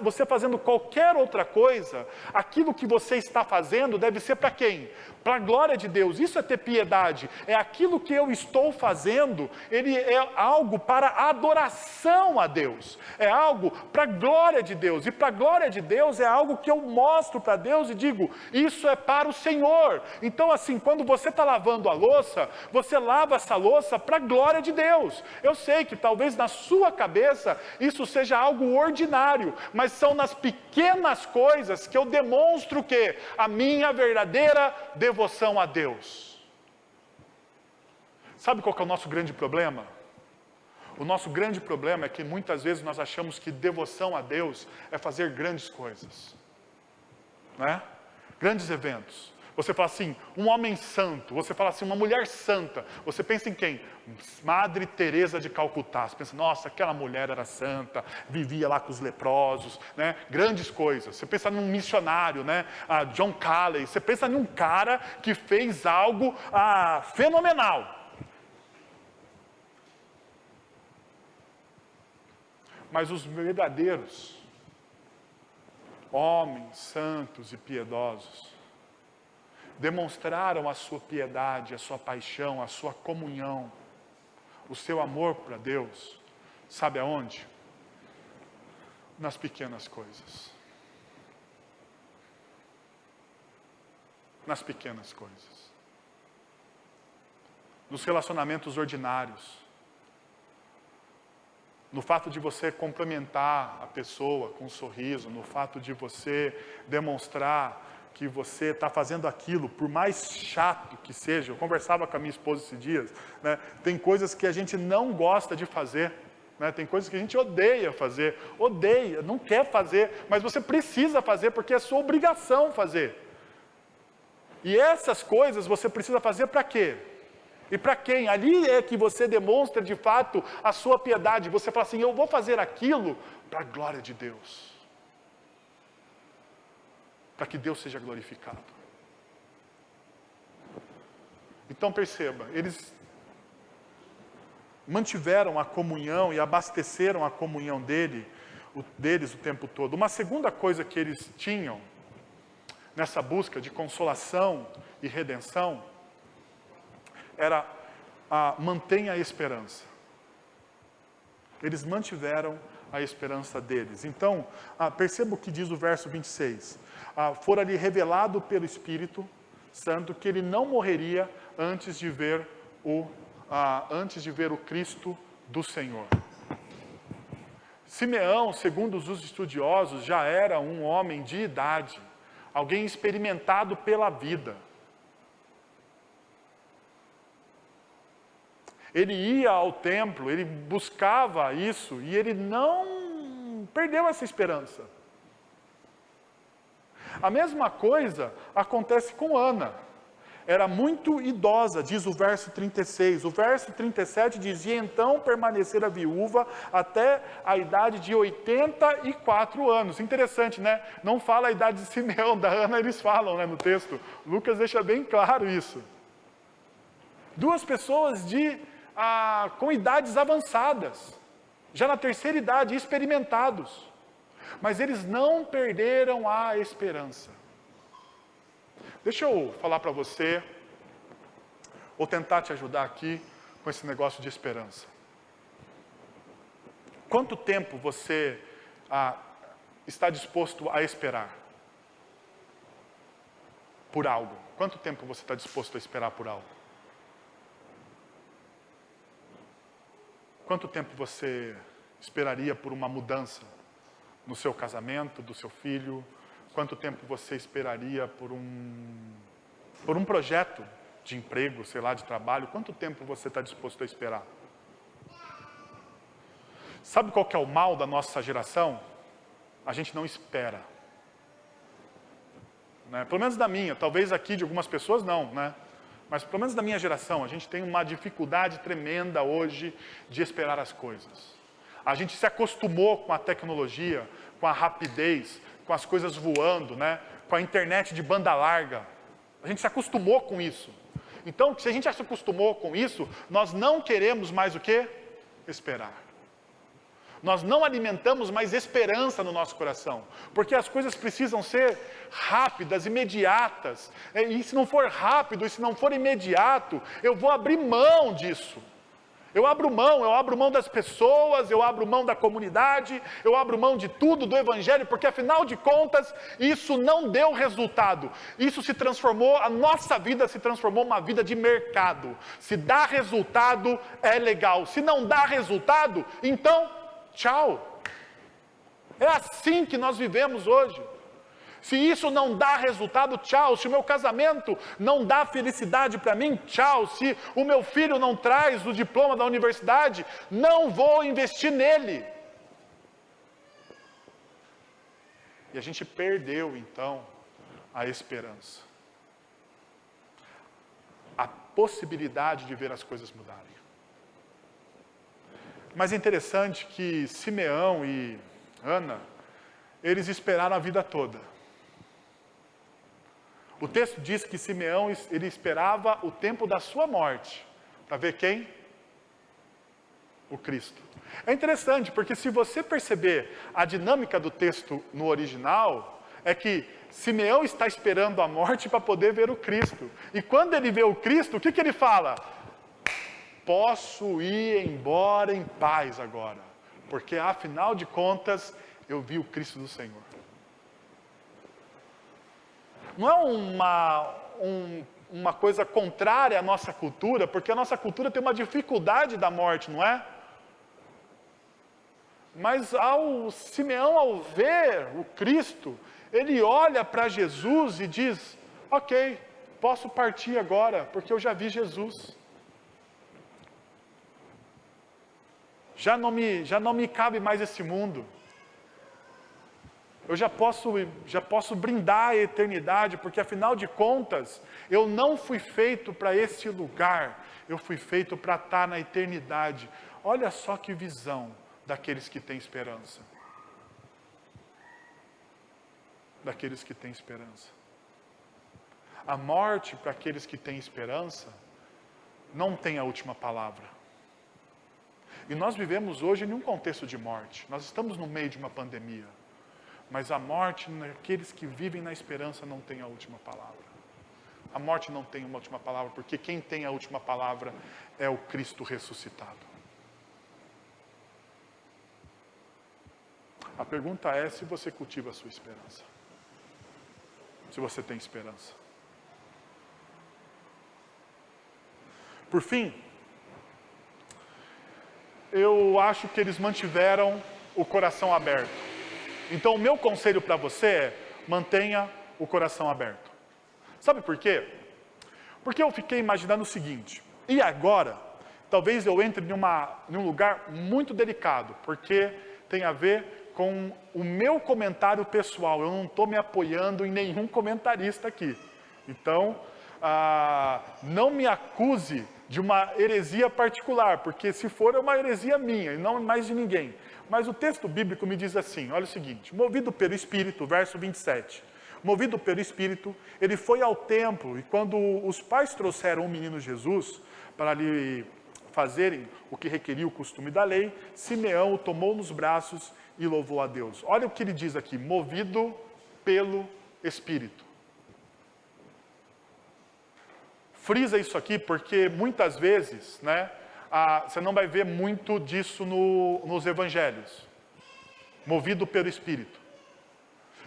A: você fazendo qualquer outra coisa, aquilo que você está fazendo deve ser para quem? Para a glória de Deus. Isso é ter piedade. É aquilo que eu estou fazendo, ele é algo para adoração a Deus. É algo para a glória de Deus. E para a glória de Deus é algo que eu mostro para Deus e digo, isso é para o Senhor. Então assim, quando você está lavando a louça, você lava essa louça para a glória de Deus. Eu sei que talvez na sua cabeça isso seja algo ordinário, mas são nas pequenas coisas que eu demonstro que a minha verdadeira devoção a Deus. Sabe qual que é o nosso grande problema? O nosso grande problema é que muitas vezes nós achamos que devoção a Deus é fazer grandes coisas, né? Grandes eventos. Você fala assim, um homem santo. Você fala assim, uma mulher santa. Você pensa em quem? Madre Teresa de Calcutá. Você pensa, nossa, aquela mulher era santa, vivia lá com os leprosos, né? Grandes coisas. Você pensa num missionário, né? John Calley. Você pensa num cara que fez algo fenomenal. Mas os verdadeiros homens santos e piedosos demonstraram a sua piedade, a sua paixão, a sua comunhão, o seu amor para Deus, sabe aonde? Nas pequenas coisas. Nas pequenas coisas. Nos relacionamentos ordinários. No fato de você complementar a pessoa com um sorriso, no fato de você demonstrar que você está fazendo aquilo, por mais chato que seja. Eu conversava com a minha esposa esses dias, né? Tem coisas que a gente não gosta de fazer, né? Tem coisas que a gente odeia fazer, não quer fazer, mas você precisa fazer porque é sua obrigação fazer. E essas coisas você precisa fazer para quê? E para quem? Ali é que você demonstra de fato a sua piedade. Você fala assim, eu vou fazer aquilo para a glória de Deus. Para que Deus seja glorificado. Então perceba, eles mantiveram a comunhão e abasteceram a comunhão deles o tempo todo. Uma segunda coisa que eles tinham nessa busca de consolação e redenção era mantenha a esperança. Eles mantiveram a esperança deles. Então, perceba o que diz o verso 26. Fora-lhe revelado pelo Espírito Santo que ele não morreria antes de ver o Cristo do Senhor. Simeão, segundo os estudiosos, já era um homem de idade, alguém experimentado pela vida. Ele ia ao templo, ele buscava isso e ele não perdeu essa esperança. A mesma coisa acontece com Ana. Era muito idosa, diz o verso 36. O verso 37 dizia, então permanecera viúva até a idade de 84 anos. Interessante, né? Não fala a idade de Simeão, da Ana eles falam, né, no texto. Lucas deixa bem claro isso. Duas pessoas com idades avançadas, já na terceira idade, experimentados. Mas eles não perderam a esperança. Deixa eu falar para você, ou tentar te ajudar aqui com esse negócio de esperança. Quanto tempo você está disposto a esperar por algo? Quanto tempo você está disposto a esperar por algo? Quanto tempo você esperaria por uma mudança no seu casamento, do seu filho? Quanto tempo você esperaria por um projeto de emprego, sei lá, de trabalho? Quanto tempo você está disposto a esperar? Sabe qual que é o mal da nossa geração? A gente não espera. Né? Pelo menos da minha, talvez aqui de algumas pessoas não, né? Mas pelo menos da minha geração, a gente tem uma dificuldade tremenda hoje de esperar as coisas. A gente se acostumou com a tecnologia, com a rapidez, com as coisas voando, né? Com a internet de banda larga. A gente se acostumou com isso. Então, se a gente já se acostumou com isso, nós não queremos mais o quê? Esperar. Nós não alimentamos mais esperança no nosso coração, porque as coisas precisam ser rápidas, imediatas. E se não for rápido, e se não for imediato, eu vou abrir mão disso. Eu abro mão das pessoas, eu abro mão da comunidade, eu abro mão de tudo, do evangelho, porque afinal de contas, isso não deu resultado. Isso se transformou, a nossa vida se transformou uma vida de mercado. Se dá resultado, é legal. Se não dá resultado, então, tchau. É assim que nós vivemos hoje. Se isso não dá resultado, tchau. Se o meu casamento não dá felicidade para mim, tchau. Se o meu filho não traz o diploma da universidade, não vou investir nele. E a gente perdeu, então, a esperança. A possibilidade de ver as coisas mudarem. Mas é interessante que Simeão e Ana, eles esperaram a vida toda. O texto diz que Simeão, ele esperava o tempo da sua morte. Para ver quem? O Cristo. É interessante, porque se você perceber a dinâmica do texto no original, é que Simeão está esperando a morte para poder ver o Cristo. E quando ele vê o Cristo, o que ele fala? Posso ir embora em paz agora, porque afinal de contas, eu vi o Cristo do Senhor. Não é uma coisa contrária à nossa cultura, porque a nossa cultura tem uma dificuldade da morte, não é? Mas Simeão, ao ver o Cristo, ele olha para Jesus e diz, ok, posso partir agora, porque eu já vi Jesus. Já não me cabe mais esse mundo. Eu já posso brindar a eternidade, porque afinal de contas, eu não fui feito para esse lugar, eu fui feito para estar na eternidade. Olha só que visão daqueles que têm esperança. Daqueles que têm esperança. A morte para aqueles que têm esperança não tem a última palavra. E nós vivemos hoje em um contexto de morte. Nós estamos no meio de uma pandemia. Mas a morte, naqueles que vivem na esperança, não tem a última palavra. A morte não tem uma última palavra, porque quem tem a última palavra é o Cristo ressuscitado. A pergunta é se você cultiva a sua esperança. Se você tem esperança. Por fim, eu acho que eles mantiveram o coração aberto. Então, o meu conselho para você é, mantenha o coração aberto. Sabe por quê? Porque eu fiquei imaginando o seguinte, e agora, talvez eu entre num lugar muito delicado, porque tem a ver com o meu comentário pessoal. Eu não estou me apoiando em nenhum comentarista aqui. Então, não me acuse de uma heresia particular, porque se for é uma heresia minha e não mais de ninguém. Mas o texto bíblico me diz assim, olha o seguinte, movido pelo Espírito, verso 27, movido pelo Espírito, ele foi ao templo e quando os pais trouxeram o menino Jesus para lhe fazerem o que requeria o costume da lei, Simeão o tomou nos braços e louvou a Deus. Olha o que ele diz aqui, movido pelo Espírito. Frisa isso aqui porque muitas vezes, né, você não vai ver muito disso nos evangelhos. Movido pelo Espírito.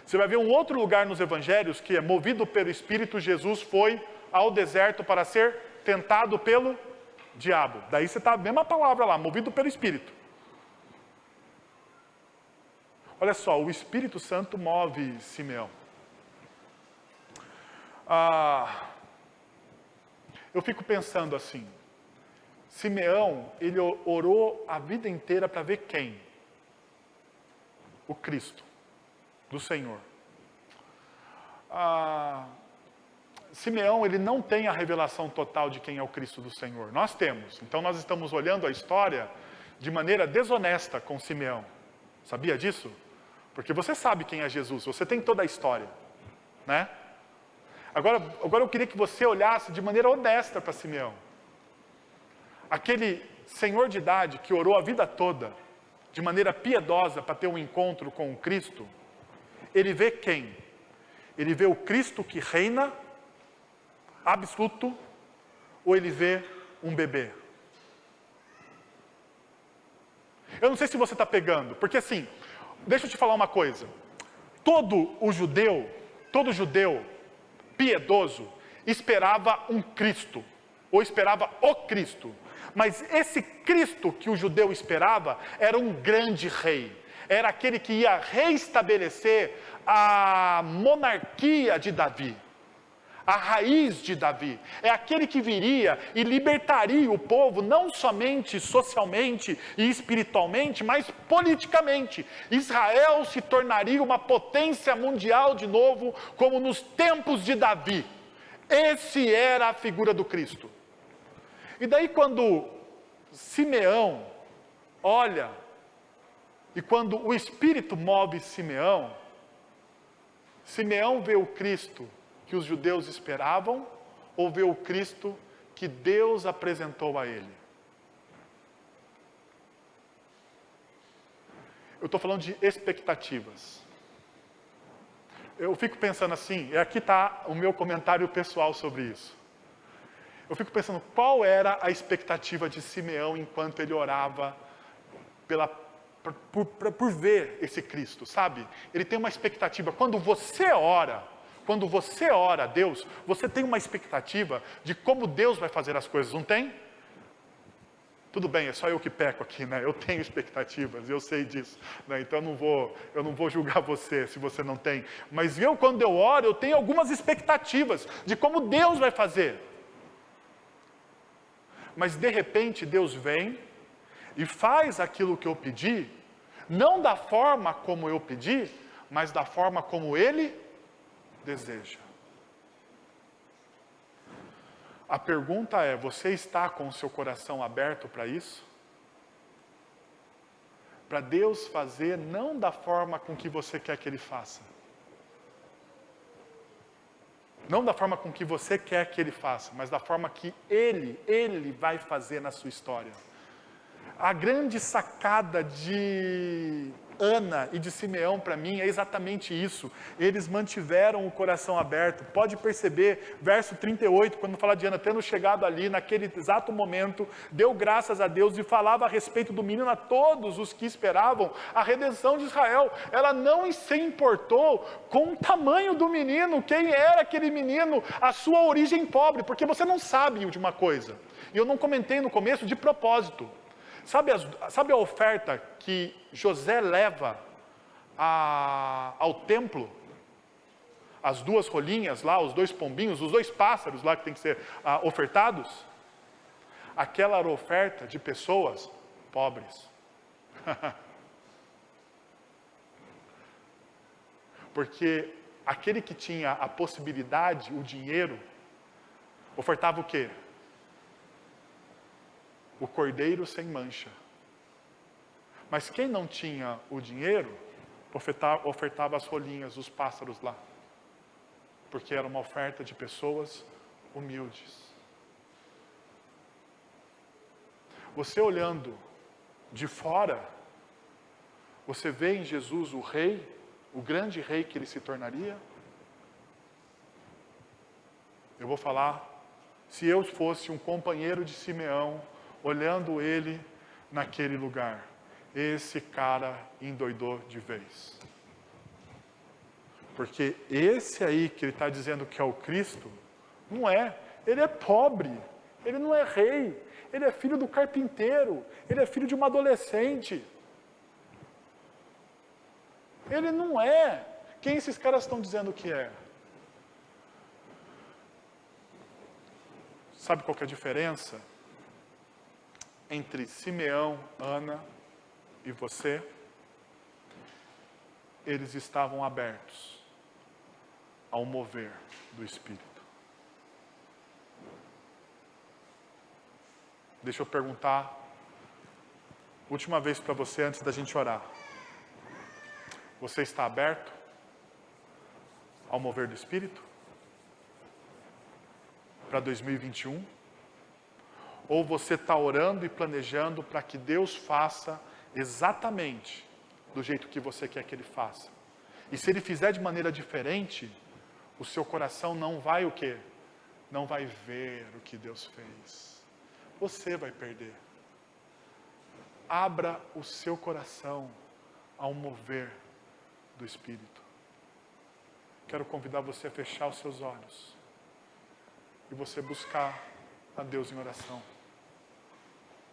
A: Você vai ver um outro lugar nos evangelhos que é movido pelo Espírito, Jesus foi ao deserto para ser tentado pelo diabo. Daí você está a mesma palavra lá, movido pelo Espírito. Olha só, o Espírito Santo move Simeão. Eu fico pensando assim, Simeão, ele orou a vida inteira para ver quem? O Cristo, do Senhor. Simeão, ele não tem a revelação total de quem é o Cristo do Senhor. Nós temos. Então nós estamos olhando a história de maneira desonesta com Simeão. Sabia disso? Porque você sabe quem é Jesus, você tem toda a história, né? Agora eu queria que você olhasse de maneira honesta para Simeão. Aquele senhor de idade que orou a vida toda, de maneira piedosa para ter um encontro com o Cristo, ele vê quem? Ele vê o Cristo que reina, absoluto, ou ele vê um bebê? Eu não sei se você está pegando, porque assim, deixa eu te falar uma coisa. Todo judeu piedoso esperava um Cristo, ou esperava o Cristo. Mas esse Cristo que o judeu esperava era um grande rei. Era aquele que ia reestabelecer a monarquia de Davi. A raiz de Davi. É aquele que viria e libertaria o povo, não somente socialmente e espiritualmente, mas politicamente. Israel se tornaria uma potência mundial de novo, como nos tempos de Davi. Esse era a figura do Cristo. E daí quando Simeão olha, e quando o Espírito move Simeão, Simeão vê o Cristo que os judeus esperavam, ou vê o Cristo que Deus apresentou a ele? Eu estou falando de expectativas. Eu fico pensando assim, e aqui está o meu comentário pessoal sobre isso. Eu fico pensando, qual era a expectativa de Simeão enquanto ele orava por ver esse Cristo, sabe? Ele tem uma expectativa. Quando você ora a Deus, você tem uma expectativa de como Deus vai fazer as coisas, não tem? Tudo bem, é só eu que peco aqui, né? Eu tenho expectativas, eu sei disso, né? Então eu não vou julgar você se você não tem. Mas quando eu oro, eu tenho algumas expectativas de como Deus vai fazer. Mas de repente Deus vem e faz aquilo que eu pedi, não da forma como eu pedi, mas da forma como Ele deseja. A pergunta é, você está com o seu coração aberto para isso? Para Deus fazer não da forma com que você quer que Ele faça. Não da forma com que você quer que Ele faça, mas da forma que Ele vai fazer na sua história. A grande sacada de Ana e de Simeão para mim é exatamente isso. Eles mantiveram o coração aberto. Pode perceber, verso 38, quando fala de Ana, tendo chegado ali, naquele exato momento, deu graças a Deus e falava a respeito do menino a todos os que esperavam a redenção de Israel. Ela não se importou com o tamanho do menino, quem era aquele menino, a sua origem pobre, porque você não sabe de uma coisa. E eu não comentei no começo de propósito. Sabe a oferta que José leva ao templo? As 2 rolinhas lá, os 2 pombinhos, os 2 pássaros lá que tem que ser ofertados? Aquela era oferta de pessoas pobres. Porque aquele que tinha a possibilidade, o dinheiro, ofertava o quê? O cordeiro sem mancha. Mas quem não tinha o dinheiro, ofertava as rolinhas, os pássaros lá. Porque era uma oferta de pessoas humildes. Você olhando de fora, você vê em Jesus o rei, o grande rei que ele se tornaria? Eu vou falar, se eu fosse um companheiro de Simeão, olhando ele naquele lugar, esse cara endoidou de vez. Porque esse aí que ele está dizendo que é o Cristo, não é. Ele é pobre, ele não é rei, ele é filho do carpinteiro, ele é filho de uma adolescente. Ele não é quem esses caras estão dizendo que é. Sabe qual que é a diferença entre Simeão, Ana e você? Eles estavam abertos ao mover do Espírito. Deixa eu perguntar, última vez para você antes da gente orar. Você está aberto ao mover do Espírito? Para 2021? Ou você está orando e planejando para que Deus faça exatamente do jeito que você quer que Ele faça? E se Ele fizer de maneira diferente, o seu coração não vai o quê? Não vai ver o que Deus fez. Você vai perder. Abra o seu coração ao mover do Espírito. Quero convidar você a fechar os seus olhos e você buscar a Deus em oração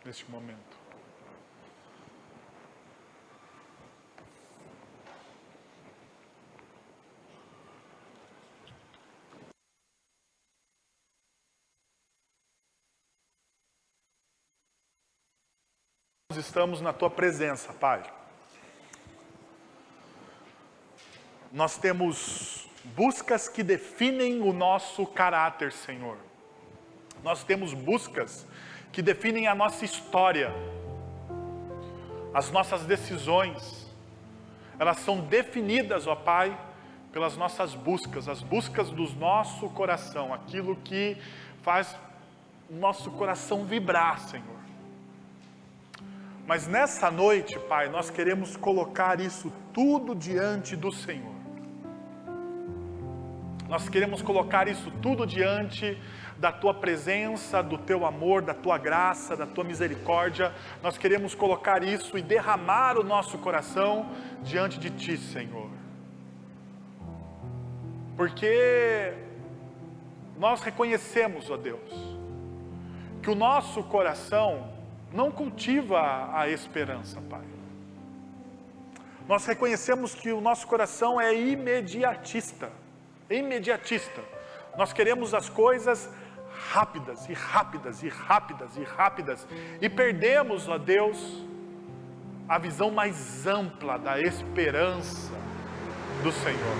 A: neste momento. Nós estamos na Tua presença, Pai. Nós temos buscas que definem o nosso caráter, Senhor. Nós temos buscas que definem a nossa história. As nossas decisões, elas são definidas, ó Pai, pelas nossas buscas, as buscas do nosso coração, aquilo que faz o nosso coração vibrar, Senhor. Mas nessa noite, Pai, nós queremos colocar isso tudo diante do Senhor. Nós queremos colocar isso tudo diante da Tua presença, do Teu amor, da Tua graça, da Tua misericórdia. Nós queremos colocar isso e derramar o nosso coração diante de Ti, Senhor. Porque nós reconhecemos, ó Deus, que o nosso coração não cultiva a esperança, Pai. Nós reconhecemos que o nosso coração é imediatista. Nós queremos as coisas rápidas, e rápidas, e rápidas, e rápidas. E perdemos, ó Deus, a visão mais ampla da esperança do Senhor.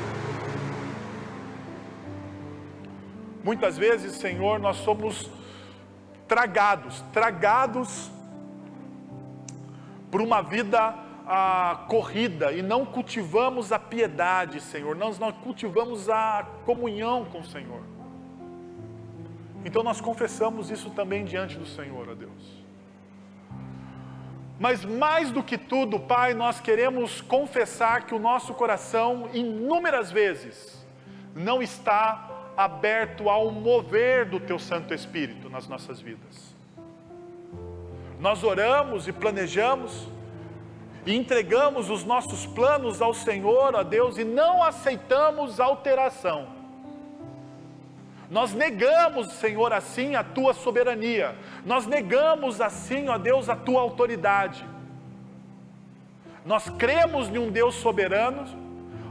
A: Muitas vezes, Senhor, nós somos tragados por uma vida corrida e não cultivamos a piedade, Senhor. Nós não cultivamos a comunhão com o Senhor. Então nós confessamos isso também diante do Senhor, ó Deus. Mas mais do que tudo, Pai, nós queremos confessar que o nosso coração, inúmeras vezes, não está aberto ao mover do Teu Santo Espírito nas nossas vidas. Nós oramos e planejamos, e entregamos os nossos planos ao Senhor, ó Deus, e não aceitamos alteração. Nós negamos, Senhor, assim a Tua soberania. Nós negamos assim, ó Deus, a Tua autoridade. Nós cremos em um Deus soberano,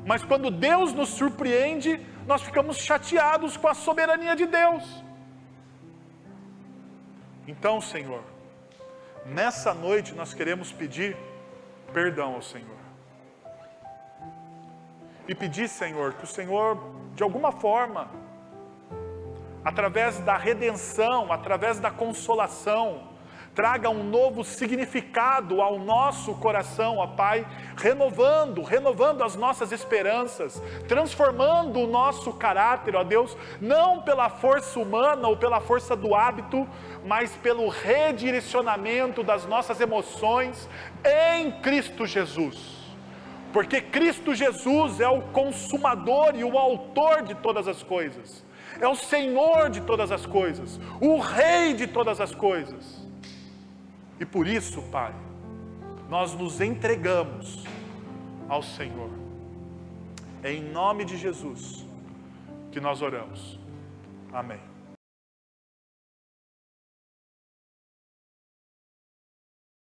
A: mas quando Deus nos surpreende, nós ficamos chateados com a soberania de Deus. Então, Senhor, nessa noite nós queremos pedir perdão ao Senhor. E pedir, Senhor, que o Senhor, de alguma forma, através da redenção, através da consolação, traga um novo significado ao nosso coração, ó Pai, renovando as nossas esperanças, transformando o nosso caráter, ó Deus, não pela força humana ou pela força do hábito, mas pelo redirecionamento das nossas emoções em Cristo Jesus. Porque Cristo Jesus é o consumador e o autor de todas as coisas, é o Senhor de todas as coisas, o Rei de todas as coisas. E por isso, Pai, nós nos entregamos ao Senhor. É em nome de Jesus que nós oramos. Amém.